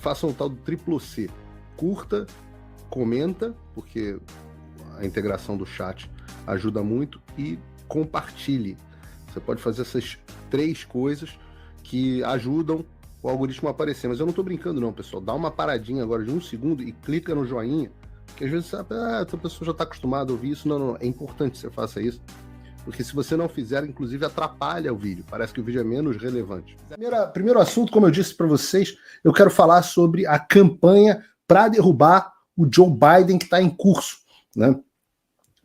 façam o tal do triplo C. Curta, comenta, porque a integração do chat ajuda muito, e compartilhe. Você pode fazer essas 3 coisas que ajudam o algoritmo a aparecer. Mas eu não estou brincando não, pessoal. Dá uma paradinha agora de 1 segundo e clica no joinha, que às vezes você sabe, essa pessoa já está acostumada a ouvir isso. Não, é importante que você faça isso, porque se você não fizer, inclusive atrapalha o vídeo. Parece que o vídeo é menos relevante. Primeiro assunto, como eu disse para vocês, eu quero falar sobre a campanha para derrubar o Joe Biden que está em curso, né?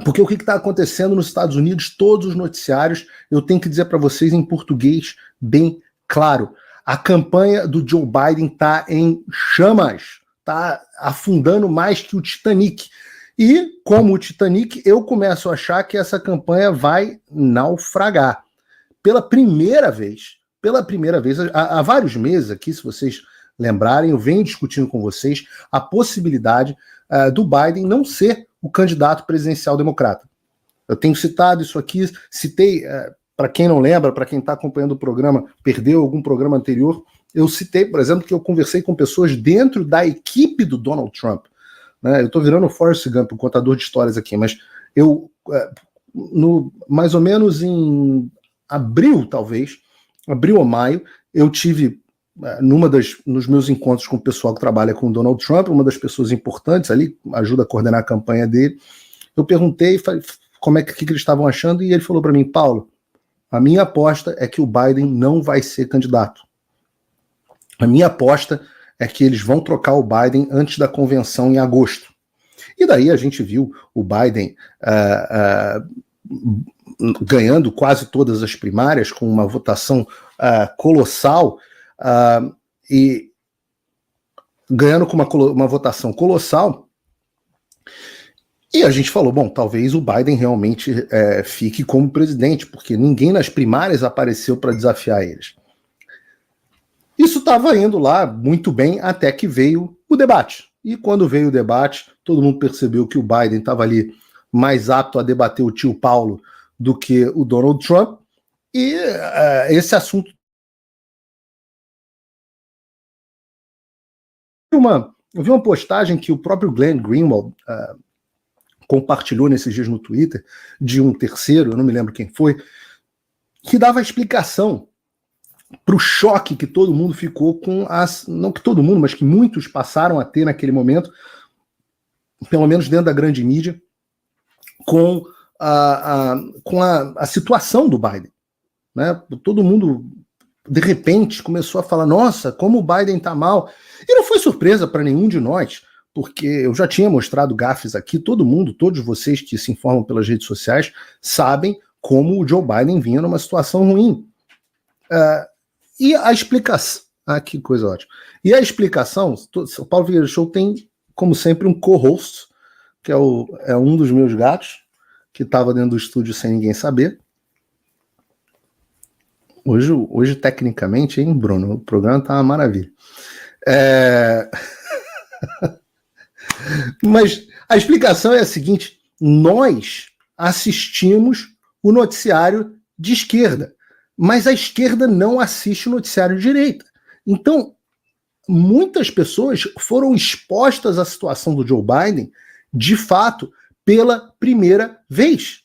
Porque o que está acontecendo nos Estados Unidos, todos os noticiários, eu tenho que dizer para vocês em português bem claro. A campanha do Joe Biden está em chamas, está afundando mais que o Titanic. E, como o Titanic, eu começo a achar que essa campanha vai naufragar. Pela primeira vez, há vários meses aqui, se vocês lembrarem, eu venho discutindo com vocês a possibilidade do Biden não ser o candidato presidencial democrata. Eu tenho citado isso aqui, citei, para quem não lembra, para quem está acompanhando o programa, perdeu algum programa anterior, eu citei, por exemplo, que eu conversei com pessoas dentro da equipe do Donald Trump. Né? Eu estou virando o Forrest Gump, o contador de histórias aqui, mas eu, mais ou menos em abril, talvez, abril ou maio, eu tive nos meus encontros com o pessoal que trabalha com o Donald Trump, uma das pessoas importantes ali, ajuda a coordenar a campanha dele, eu perguntei como é que eles estavam achando, e ele falou para mim: Paulo, a minha aposta é que o Biden não vai ser candidato. A minha aposta é que eles vão trocar o Biden antes da convenção em agosto. E daí a gente viu o Biden ganhando quase todas as primárias, com uma votação colossal, e ganhando com uma votação colossal, e a gente falou, bom, talvez o Biden realmente fique como presidente, porque ninguém nas primárias apareceu para desafiar eles. Isso estava indo lá muito bem até que veio o debate. E quando veio o debate, todo mundo percebeu que o Biden estava ali mais apto a debater o tio Paulo do que o Donald Trump, e esse assunto eu vi uma postagem que o próprio Glenn Greenwald compartilhou nesses dias no Twitter, de um terceiro, eu não me lembro quem foi, que dava a explicação para o choque que todo mundo ficou com não que todo mundo, mas que muitos passaram a ter naquele momento, pelo menos dentro da grande mídia, com a situação do Biden. Né? Todo mundo, de repente, começou a falar, nossa, como o Biden está mal. E não foi surpresa para nenhum de nós, porque eu já tinha mostrado gafes aqui, todos vocês que se informam pelas redes sociais, sabem como o Joe Biden vinha numa situação ruim. E a explicação... que coisa ótima. E a explicação, o Paulo Vieira Show tem, como sempre, um co-host, que é um dos meus gatos, que estava dentro do estúdio sem ninguém saber. Hoje, tecnicamente, hein, Bruno? O programa tá uma maravilha. Mas a explicação é a seguinte: nós assistimos o noticiário de esquerda, mas a esquerda não assiste o noticiário de direita. Então, muitas pessoas foram expostas à situação do Joe Biden, de fato, pela primeira vez.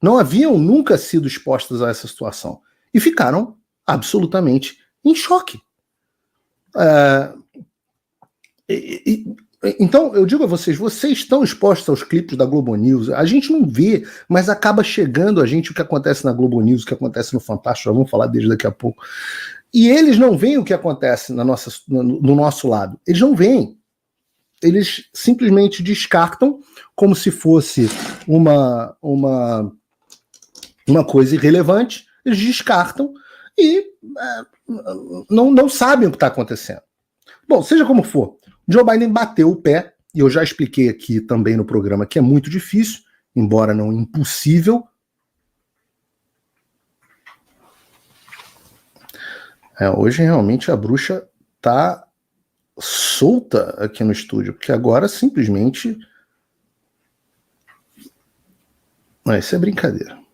Não haviam nunca sido expostas a essa situação. E ficaram absolutamente em choque. Então, eu digo a vocês estão expostos aos clipes da Globo News, a gente não vê, mas acaba chegando a gente o que acontece na Globo News, o que acontece no Fantástico, já vamos falar deles daqui a pouco. E eles não veem o que acontece no nosso lado. Eles não veem. Eles simplesmente descartam como se fosse uma coisa irrelevante. Eles descartam e não sabem o que está acontecendo. Bom, seja como for, Joe Biden bateu o pé, e eu já expliquei aqui também no programa que é muito difícil, embora não impossível. Hoje realmente a bruxa tá solta aqui no estúdio, porque agora simplesmente... isso é brincadeira.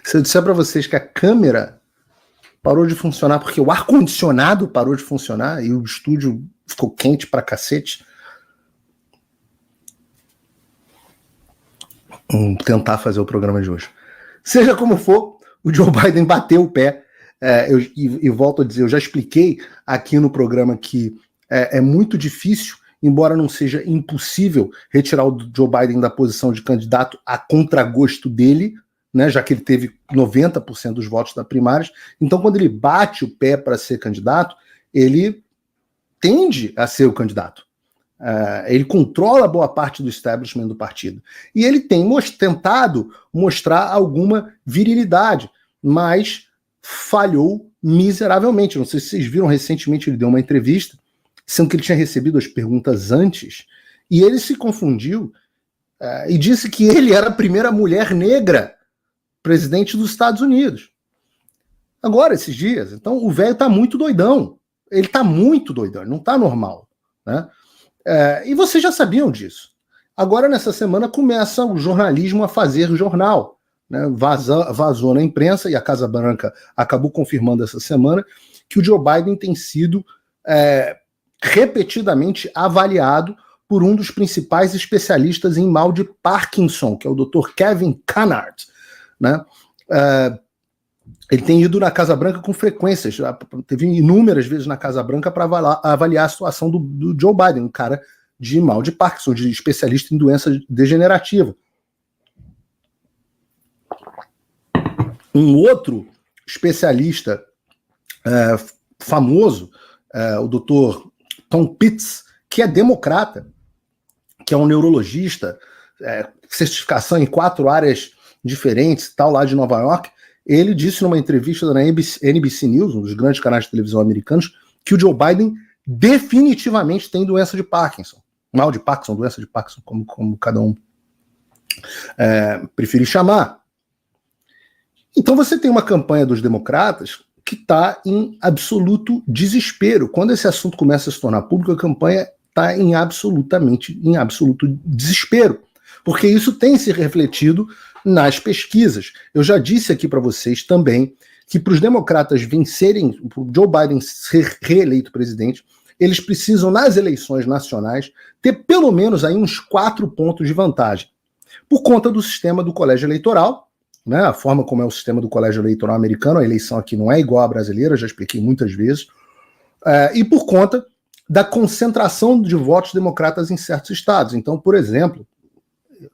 Se eu disser para vocês que a câmera parou de funcionar porque o ar-condicionado parou de funcionar e o estúdio ficou quente pra cacete. Vamos tentar fazer o programa de hoje. Seja como for, o Joe Biden bateu o pé. E volto a dizer, eu já expliquei aqui no programa que é muito difícil, embora não seja impossível, retirar o Joe Biden da posição de candidato a contragosto dele, né, já que ele teve 90% dos votos da primárias. Então, quando ele bate o pé para ser candidato, ele tende a ser o candidato. Ele controla boa parte do establishment do partido. E ele tem tentado mostrar alguma virilidade, mas falhou miseravelmente. Não sei se vocês viram, recentemente ele deu uma entrevista, sendo que ele tinha recebido as perguntas antes, e ele se confundiu e disse que ele era a primeira mulher negra presidente dos Estados Unidos. Agora, esses dias. Então, o velho tá muito doidão. Ele tá muito doidão, ele não tá normal, né? E vocês já sabiam disso. Agora, nessa semana, começa o jornalismo a fazer jornal, né? Vazou na imprensa, e a Casa Branca acabou confirmando essa semana, que o Joe Biden tem sido repetidamente avaliado por um dos principais especialistas em mal de Parkinson, que é o Dr. Kevin Canard, né? Ele tem ido na Casa Branca com frequências, teve inúmeras vezes na Casa Branca para avaliar a situação do Joe Biden, um cara de mal de Parkinson, de especialista em doença degenerativa. Um outro especialista famoso, o Dr. Tom Pitts, que é democrata, que é um neurologista, certificação em 4 áreas diferentes, tal, lá de Nova York. Ele disse numa entrevista na NBC News, um dos grandes canais de televisão americanos, que o Joe Biden definitivamente tem doença de Parkinson. Mal de Parkinson, doença de Parkinson, como cada um preferir chamar. Então você tem uma campanha dos democratas que está em absoluto desespero. Quando esse assunto começa a se tornar público, a campanha está em absoluto desespero. Porque isso tem se refletido nas pesquisas. Eu já disse aqui para vocês também que para os democratas vencerem, para o Joe Biden ser reeleito presidente, eles precisam, nas eleições nacionais, ter pelo menos aí uns 4 pontos de vantagem. Por conta do sistema do colégio eleitoral, né, a forma como é o sistema do colégio eleitoral americano, a eleição aqui não é igual à brasileira, já expliquei muitas vezes, e por conta da concentração de votos democratas em certos estados. Então, por exemplo,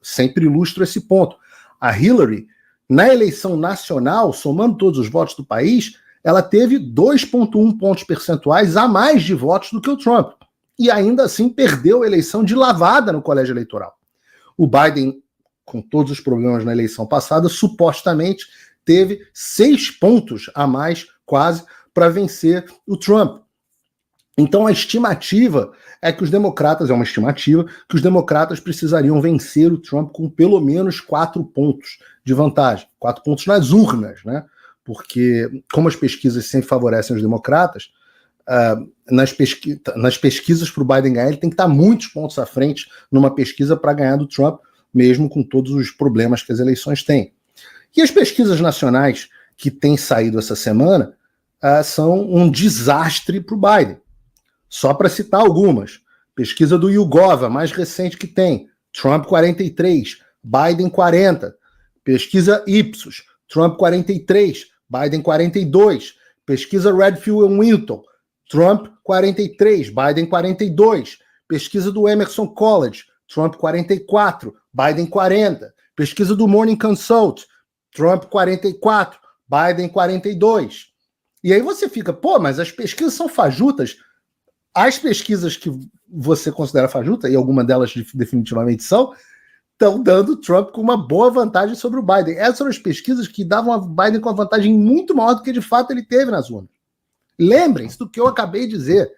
sempre ilustro esse ponto, a Hillary, na eleição nacional, somando todos os votos do país, ela teve 2,1 pontos percentuais a mais de votos do que o Trump. E ainda assim perdeu a eleição de lavada no colégio eleitoral. O Biden, com todos os problemas na eleição passada, supostamente teve 6 pontos a mais, quase, para vencer o Trump. Então a estimativa é que os democratas, que os democratas precisariam vencer o Trump com pelo menos 4 pontos de vantagem. 4 pontos nas urnas, né? Porque, como as pesquisas sempre favorecem os democratas, nas pesquisas para o Biden ganhar, ele tem que estar muitos pontos à frente numa pesquisa para ganhar do Trump, mesmo com todos os problemas que as eleições têm. E as pesquisas nacionais que têm saído essa semana são um desastre para o Biden. Só para citar algumas. Pesquisa do YouGov, a mais recente que tem. Trump 43, Biden 40. Pesquisa Ipsos, Trump 43, Biden 42. Pesquisa Redfield Winton, Trump 43, Biden 42. Pesquisa do Emerson College, Trump 44, Biden 40. Pesquisa do Morning Consult, Trump 44, Biden 42. E aí você fica, mas as pesquisas são fajutas. As pesquisas que você considera fajuta, e algumas delas definitivamente são, estão dando Trump com uma boa vantagem sobre o Biden. Essas são as pesquisas que davam a Biden com uma vantagem muito maior do que de fato ele teve nas urnas. Lembrem-se do que eu acabei de dizer.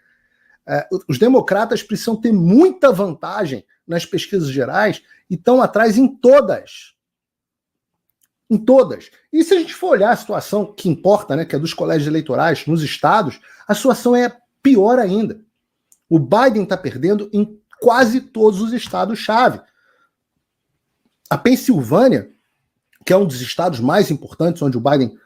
Os democratas precisam ter muita vantagem nas pesquisas gerais e estão atrás em todas. Em todas. E se a gente for olhar a situação que importa, né, que é dos colégios eleitorais nos estados, a situação é pior ainda. O Biden está perdendo em quase todos os estados-chave. A Pensilvânia, que é um dos estados mais importantes, onde o Biden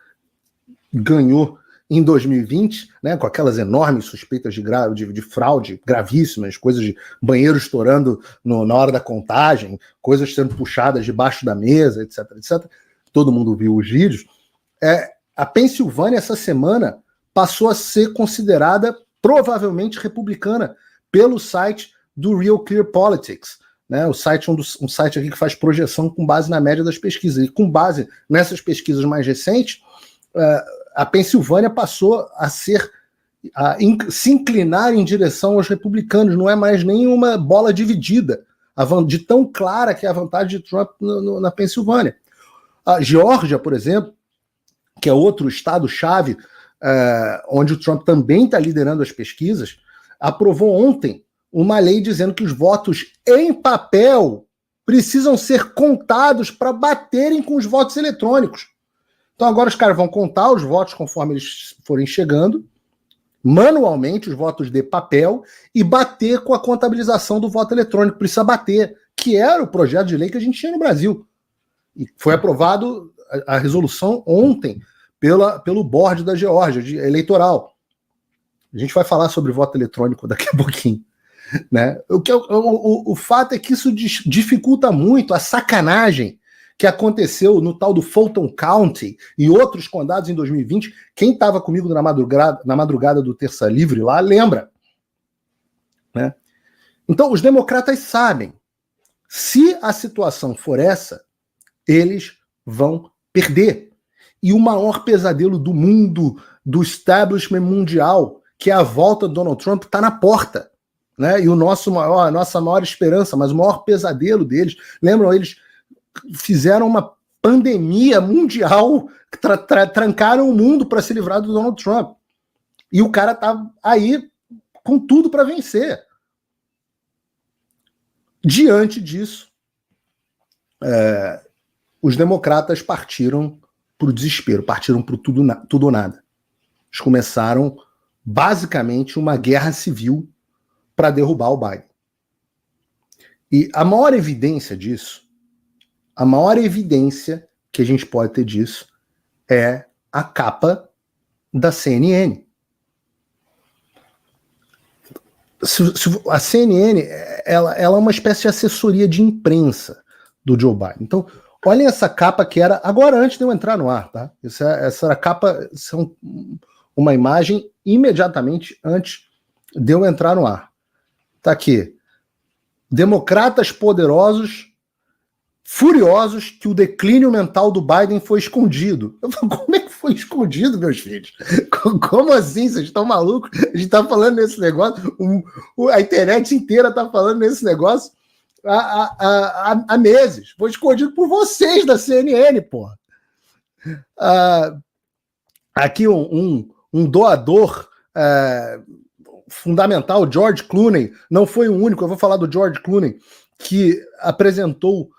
ganhou em 2020, né, com aquelas enormes suspeitas de fraude gravíssimas, coisas de banheiro estourando na hora da contagem, coisas sendo puxadas debaixo da mesa, etc, etc. Todo mundo viu os vídeos. A Pensilvânia, essa semana, passou a ser considerada provavelmente republicana pelo site do Real Clear Politics, né? Um site aqui que faz projeção com base na média das pesquisas. E com base nessas pesquisas mais recentes, a Pensilvânia passou a se inclinar em direção aos republicanos. Não é mais nenhuma bola dividida, de tão clara que é a vantagem de Trump na Pensilvânia. A Geórgia, por exemplo, que é outro estado-chave, onde o Trump também está liderando as pesquisas, aprovou ontem uma lei dizendo que os votos em papel precisam ser contados para baterem com os votos eletrônicos. Então agora os caras vão contar os votos conforme eles forem chegando, manualmente, os votos de papel, e bater com a contabilização do voto eletrônico. Precisa bater, que era o projeto de lei que a gente tinha no Brasil. E foi aprovado a resolução ontem pelo board da Geórgia, eleitoral. A gente vai falar sobre voto eletrônico daqui a pouquinho. Né? O fato é que isso dificulta muito a sacanagem que aconteceu no tal do Fulton County e outros condados em 2020. Quem estava comigo na madrugada do Terça Livre lá, lembra. Né? Então, os democratas sabem, se a situação for essa, eles vão perder. E o maior pesadelo do mundo, do establishment mundial, que é a volta do Donald Trump, está na porta. Né? E a nossa maior esperança, mas o maior pesadelo deles, lembram, eles fizeram uma pandemia mundial, trancaram o mundo para se livrar do Donald Trump. E o cara tá aí com tudo para vencer. Diante disso, os democratas partiram para o desespero, partiram para tudo ou nada. Eles começaram, basicamente, uma guerra civil para derrubar o Biden. E a maior evidência disso, a maior evidência que a gente pode ter disso é a capa da CNN. A CNN ela é uma espécie de assessoria de imprensa do Joe Biden. Então, olhem essa capa que era agora antes de eu entrar no ar, tá? Essa era a capa, uma imagem imediatamente antes de eu entrar no ar. Tá aqui. Democratas poderosos, furiosos que o declínio mental do Biden foi escondido. Eu falo, como é que foi escondido, meus filhos? Como assim? Vocês estão malucos? A gente tá falando nesse negócio, a internet inteira tá falando nesse negócio há meses. Foi escondido por vocês da CNN, porra. Aqui um doador fundamental, George Clooney, não foi o único, eu vou falar do George Clooney, que apresentou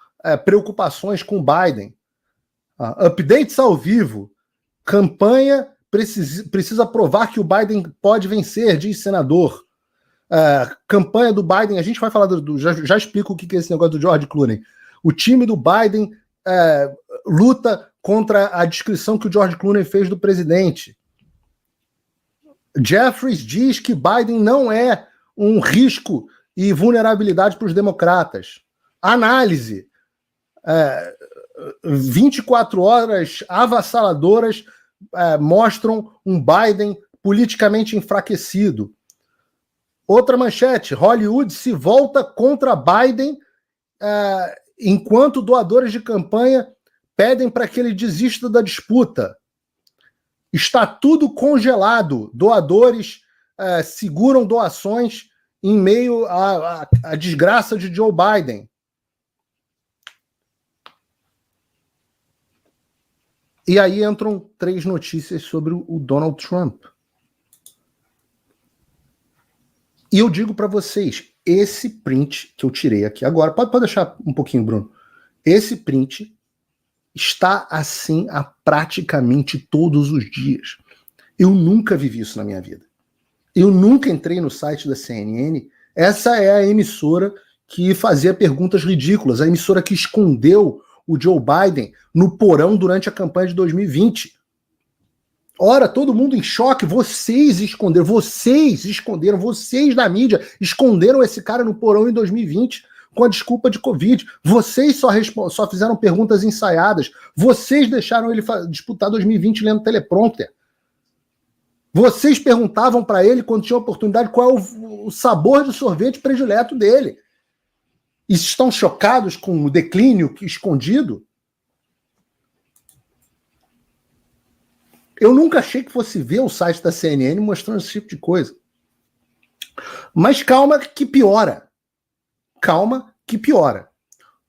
preocupações com Biden. Updates ao vivo. Campanha precisa provar que o Biden pode vencer, diz senador. Campanha do Biden, a gente vai falar já explico o que é esse negócio do George Clooney. O time do Biden luta contra a descrição que o George Clooney fez do presidente. Jeffries diz que Biden não é um risco e vulnerabilidade para os democratas. Análise. 24 horas avassaladoras mostram um Biden politicamente enfraquecido. Outra manchete, Hollywood se volta contra Biden enquanto doadores de campanha pedem para que ele desista da disputa. Está tudo congelado. Doadores seguram doações em meio à desgraça de Joe Biden. E aí entram 3 notícias sobre o Donald Trump. E eu digo para vocês, esse print que eu tirei aqui agora, pode deixar um pouquinho, Bruno. Esse print está assim há praticamente todos os dias. Eu nunca vivi isso na minha vida. Eu nunca entrei no site da CNN. Essa é a emissora que fazia perguntas ridículas, a emissora que escondeu o Joe Biden no porão durante a campanha de 2020. Ora, todo mundo em choque, vocês da mídia esconderam esse cara no porão em 2020 com a desculpa de Covid. Vocês só fizeram perguntas ensaiadas. Vocês deixaram ele disputar 2020 lendo teleprompter. Vocês perguntavam para ele, quando tinha oportunidade, qual é o sabor de sorvete predileto dele. E estão chocados com o declínio escondido? Eu nunca achei que fosse ver o site da CNN mostrando esse tipo de coisa. Mas calma que piora. Calma que piora.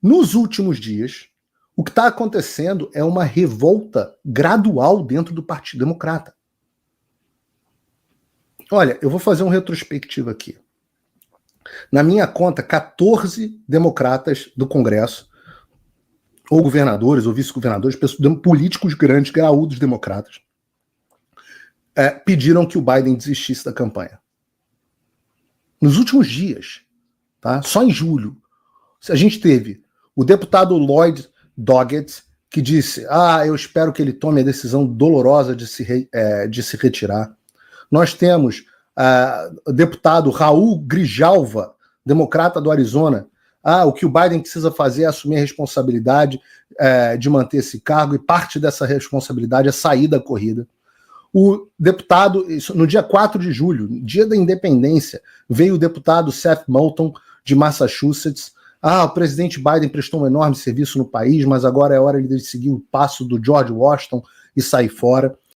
Nos últimos dias, o que está acontecendo é uma revolta gradual dentro do Partido Democrata. Olha, eu vou fazer um retrospectivo aqui. Na minha conta, 14 democratas do Congresso, ou governadores, ou vice-governadores, políticos grandes, graúdos democratas, pediram que o Biden desistisse da campanha. Nos últimos dias, tá? Só em julho, a gente teve o deputado Lloyd Doggett, que disse, eu espero que ele tome a decisão dolorosa de se retirar. Nós temos o deputado Raul Grijalva, democrata do Arizona. O que o Biden precisa fazer é assumir a responsabilidade de manter esse cargo, e parte dessa responsabilidade é sair da corrida. O deputado, no dia 4 de julho, dia da independência, veio o deputado Seth Moulton, de Massachusetts. O presidente Biden prestou um enorme serviço no país, mas agora é hora de seguir o passo do George Washington e sair fora.